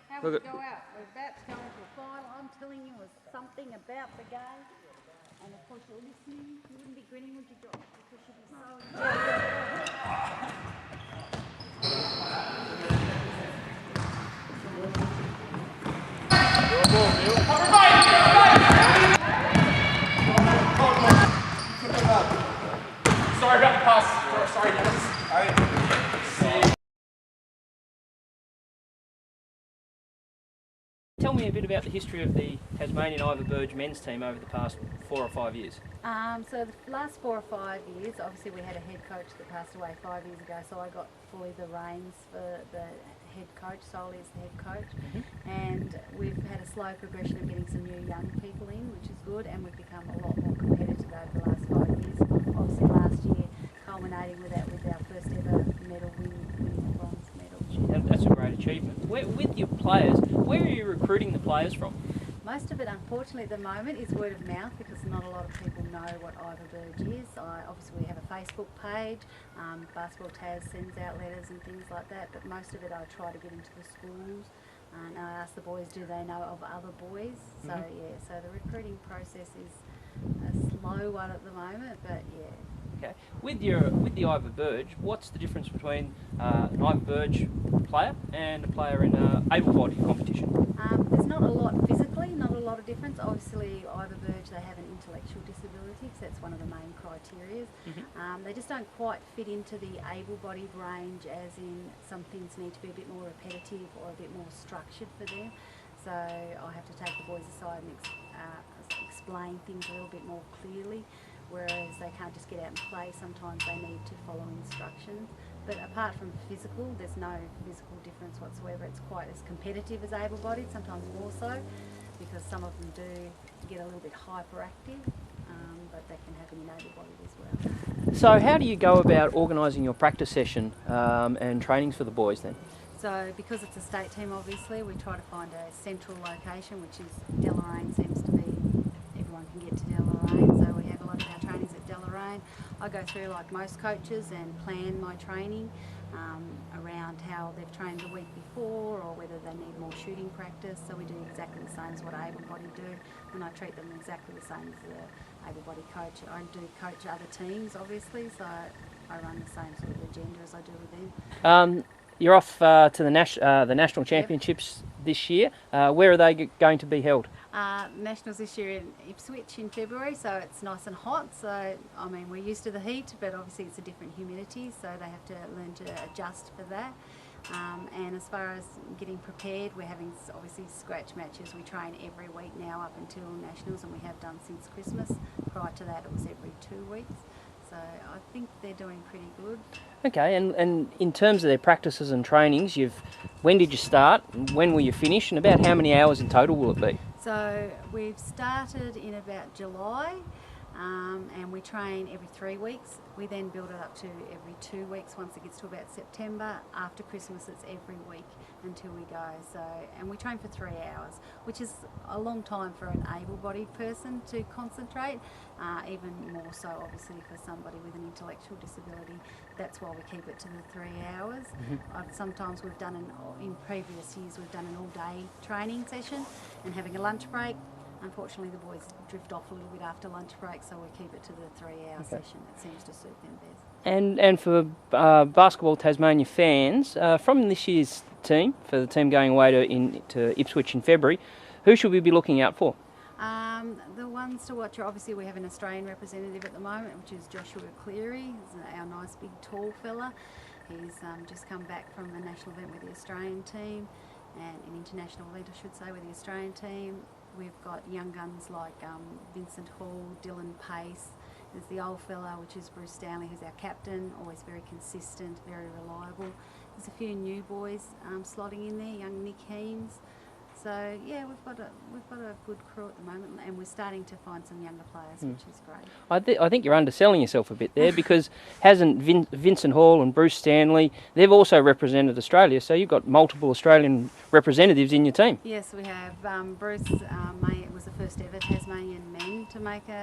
How would you go out? We're about to go into a final. I'm telling you something about the game. And of course you're listening. You wouldn't be grinning, would you, Josh? Because you'd be so excited. Sorry about the pass. Sorry, Dennis. Tell me a bit about the history of the Tasmanian Ivor Burge men's team over the past 4 or 5 years. So the last 4 or 5 years, obviously we had a head coach that passed away 5 years ago, so I got fully the reins for the head coach. Solly is the head coach, and we've had a slow progression of getting some new young people in, which is good, and we've become a lot more competitive over the last 5 years. Obviously last year culminating with our first ever medal winning a bronze medal. That's a great achievement. With your players, where are you recruiting the players from? Most of it, unfortunately, at the moment is word of mouth because not a lot of people know what Ivor Burge is. Obviously, we have a Facebook page. Basketball Tas sends out letters and things like that, but most of it I try to get into the schools. And I ask the boys, do they know of other boys? So so the recruiting process is a slow one at the moment, but yeah. Okay. With the Ivor Burge, what's the difference between an Ivor Burge player and a player in an able-bodied competition? There's not a lot physically, not a lot of difference. Obviously, Ivor Burge, they have an intellectual disability, so that's one of the main criteria. They just don't quite fit into the able-bodied range, as in some things need to be a bit more repetitive or a bit more structured for them. So I have to take the boys aside and explain things a little bit more clearly, whereas they can't just get out and play. Sometimes they need to follow instructions. But apart from physical, there's no physical difference whatsoever. It's quite as competitive as able-bodied, sometimes more so, because some of them do get a little bit hyperactive, but that can happen in able-bodied as well. So how do you go about organising your practice session and trainings for the boys then? So because it's a state team, obviously, we try to find a central location, which is Deloraine seems to be, everyone can get to Deloraine, so we have a lot of our trainings at Deloraine. I go through like most coaches and plan my training around how they've trained the week before or whether they need more shooting practice. So we do exactly the same as what able-bodied do, and I treat them exactly the same as the able-bodied coach. I do coach other teams, obviously, so I run the same sort of agenda as I do with them. You're off to the National Championships this year. Where are they going to be held? Nationals this year in Ipswich in February, so it's nice and hot. So, I mean, we're used to the heat, but obviously it's a different humidity, so they have to learn to adjust for that. And as far as getting prepared, we're having obviously scratch matches. We train every week now up until Nationals, and we have done since Christmas. Prior to that, it was every 2 weeks. So I think they're doing pretty good. Okay, and in terms of their practices and trainings, when did you start, when will you finish, and about how many hours in total will it be? So we've started in about July, and we train every 3 weeks. We then build it up to every 2 weeks once it gets to about September. After Christmas it's every week until we go. So, and we train for 3 hours, which is a long time for an able-bodied person to concentrate, even more so obviously for somebody with an intellectual disability. That's why we keep it to the 3 hours. Sometimes we've done, in previous years, we've done an all-day training session and having a lunch break. Unfortunately, the boys drift off a little bit after lunch break, so we keep it to the 3-hour session. It seems to suit them best. And for Basketball Tasmania fans, from this year's team, for the team going away to Ipswich in February, who should we be looking out for? The ones to watch are obviously we have an Australian representative at the moment, which is Joshua Cleary. He's our nice big tall fella. He's just come back from a national event with the Australian team, and an international event I should say with the Australian team. We've got young guns like Vincent Hall, Dylan Pace. There's the old fella, which is Bruce Stanley, who's our captain, always very consistent, very reliable. There's a few new boys slotting in there, young Nick Heames. So yeah, we've got a good crew at the moment, and we're starting to find some younger players, which is great. I think you're underselling yourself a bit there, because hasn't Vincent Hall and Bruce Stanley, they've also represented Australia, so you've got multiple Australian representatives in your team. Yes, we have. Bruce was the first ever Tasmanian men to make a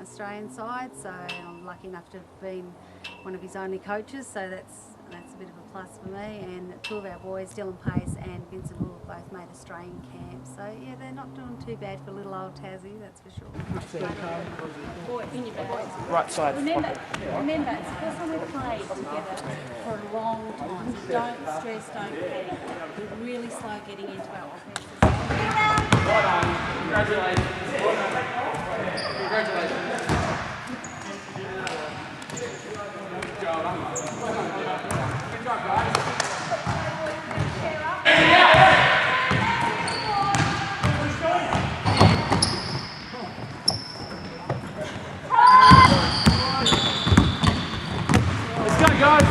Australian side, so I'm lucky enough to have been one of his only coaches, so that's a bit of a plus for me. And two of our boys, Dylan Pace and Vincent Wool, both made Australian camps. So yeah, they're not doing too bad for little old Tassie, that's for sure. Right side. Remember, it's the first time we've played together for a long time. So don't stress, don't panic. We're really slow getting into our offences. Right on. Congratulations. Congratulations. Good job, guys. Let's go, guys.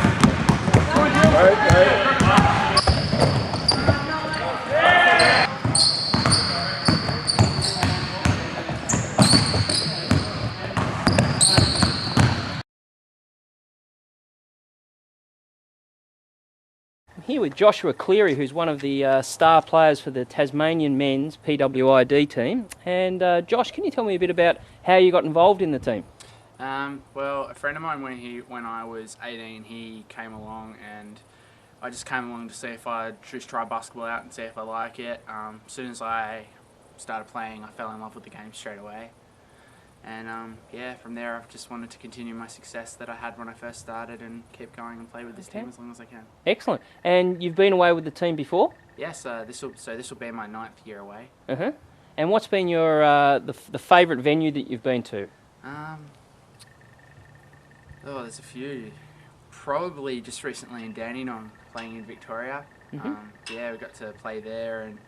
Here with Joshua Cleary, who's one of the star players for the Tasmanian men's PWID team. And Josh, can you tell me a bit about how you got involved in the team? Well, a friend of mine, when I was 18, he came along, and I just came along to see if I'd just try basketball out and see if I like it. As soon as I started playing, I fell in love with the game straight away. And yeah, from there I've just wanted to continue my success that I had when I first started and keep going and play with this team as long as I can. Excellent. And you've been away with the team before? Yes, this will be my 9th year away. And what's been your the favourite venue that you've been to? Oh, there's a few. Probably just recently in Dandenong, playing in Victoria. Yeah, we got to play there and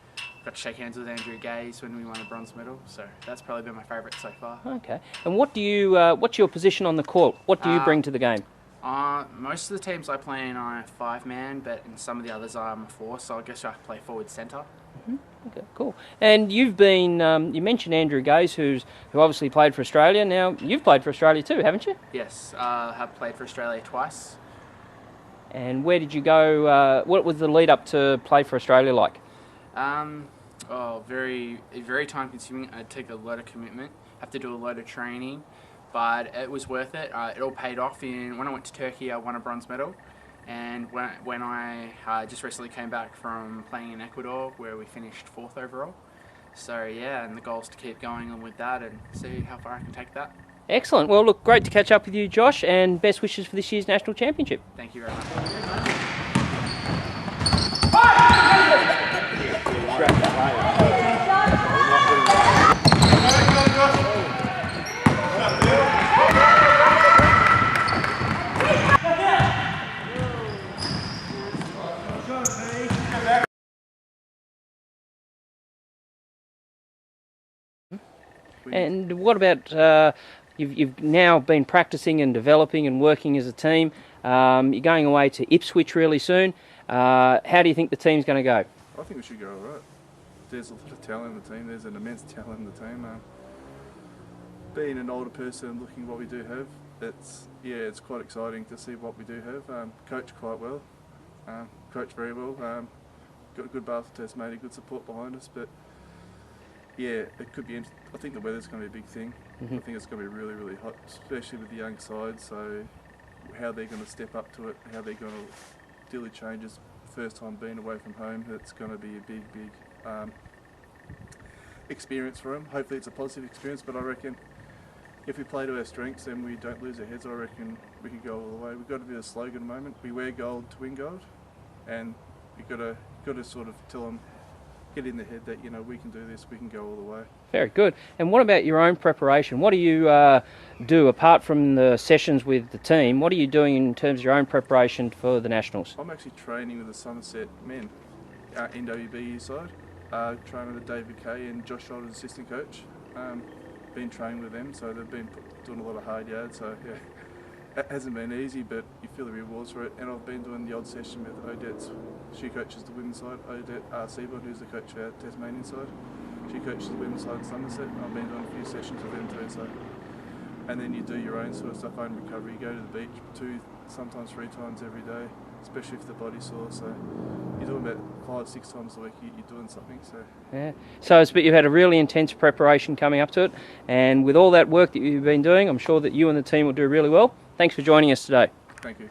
got to shake hands with Andrew Gaze when we won a bronze medal. So that's probably been my favourite so far. Okay. And what do you? What's your position on the court? What do you bring to the game? Most of the teams I play in, I'm a 5-man, but in some of the others I'm a 4. So I guess I play forward centre. Okay, cool. And you've been, you mentioned Andrew Gaze, who obviously played for Australia. Now, you've played for Australia too, haven't you? Yes, I have played for Australia twice. And where did you go, what was the lead up to play for Australia like? Very time consuming. It took a lot of commitment, have to do a lot of training, but it was worth it. It all paid off. When I went to Turkey, I won a bronze medal. And when I just recently came back from playing in Ecuador, where we finished 4th overall. So yeah, and the goal is to keep going on with that and see how far I can take that. Excellent. Well, look, great to catch up with you, Josh, and best wishes for this year's National Championship. Thank you very much. And what about, you've now been practicing and developing and working as a team. You're going away to Ipswich really soon. How do you think the team's going to go? I think we should go all right. There's a lot of talent in the team. There's an immense talent in the team. Being an older person and looking at what we do have, it's quite exciting to see what we do have. Coach quite well, coach very well. Got a good bar for Tasmania, good support behind us. But yeah, it could be. I think the weather's going to be a big thing. I think it's going to be really, really hot, especially with the young side. So how they're going to step up to it, how they're going to deal with changes. First time being away from home, it's going to be a big experience for them. Hopefully it's a positive experience, but I reckon if we play to our strengths and we don't lose our heads, I reckon we can go all the way. We've got to be a slogan at the moment. We wear gold to win gold, and we've got to sort of tell them, get in the head that, you know, we can do this, we can go all the way. Very good. And what about your own preparation? What do you do apart from the sessions with the team? What are you doing in terms of your own preparation for the Nationals? I'm actually training with the Somerset men, NWBU side. Training with David Kay and Josh Shoulder's assistant coach. Been training with them, so they've been doing a lot of hard yards. So yeah, it hasn't been easy, but you feel the rewards for it. And I've been doing the odd session with Odette's. She coaches the women's side. Odette Seaborn, who's the coach of our Tasmanian side. She coaches the women's side at Somerset. I've been doing a few sessions with them too. So, and then you do your own sort of stuff, own recovery. You go to the beach 2, sometimes 3 times every day, especially if the body's sore. So you're doing about 5-6 times a week. You're doing something. So yeah. So you've had a really intense preparation coming up to it, and with all that work that you've been doing, I'm sure that you and the team will do really well. Thanks for joining us today. thank you.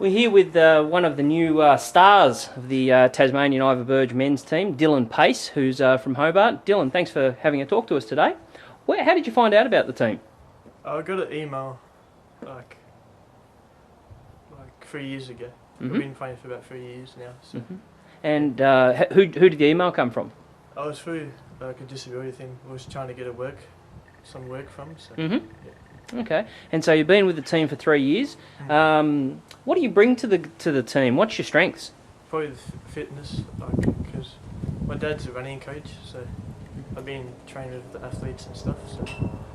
We're here with one of the new stars of the Tasmanian Ivor Burge men's team, Dylan Pace, who's from Hobart. Dylan, thanks for having a talk to us today. How did you find out about the team? I got an email like 3 years ago. Mm-hmm. I've been playing for about 3 years now. So. Mm-hmm. And who did the email come from? I was through like a disability thing. I was trying to get some work from. So. Mm-hmm. Yeah. Okay. And so you've been with the team for 3 years. What do you bring to the team? What's your strengths? Probably the fitness, because my dad's a running coach, so I've been training with the athletes and stuff. So,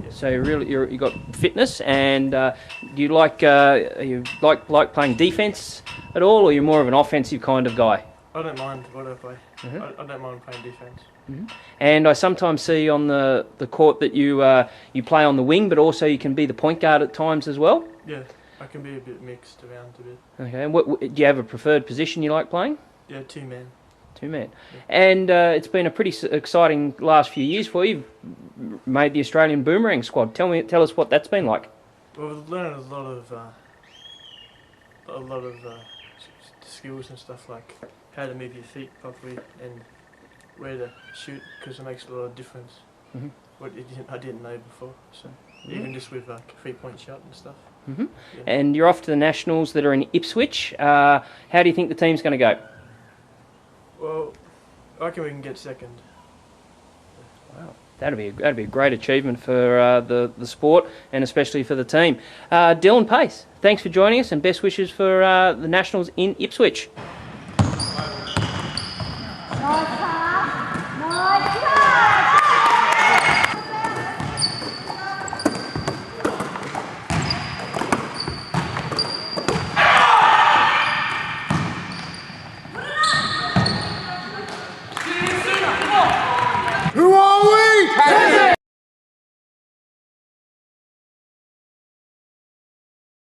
yeah. So you got fitness, and do you like playing defence at all, or you're more of an offensive kind of guy? I don't mind what I play. Mm-hmm. I don't mind playing defence. Mm-hmm. And I sometimes see on the court that you play on the wing, but also you can be the point guard at times as well. Yeah, I can be a bit mixed around a bit. Okay. And do you have a preferred position you like playing? Yeah, two-man. Two-man. Yeah. And it's been a pretty exciting last few years for you. You've made the Australian Boomerang squad. Tell us what that's been like. Well, we've learned a lot of skills and stuff, like how to move your feet properly and where to shoot, because it makes a lot of difference. Mm-hmm. What I didn't know before. So even just with like a 3-point shot and stuff. Mm-hmm. Yeah. And you're off to the Nationals that are in Ipswich. How do you think the team's going to go? Well, I reckon we can get second. Wow, that'd be a great achievement for the sport and especially for the team. Dylan Pace, thanks for joining us and best wishes for the Nationals in Ipswich.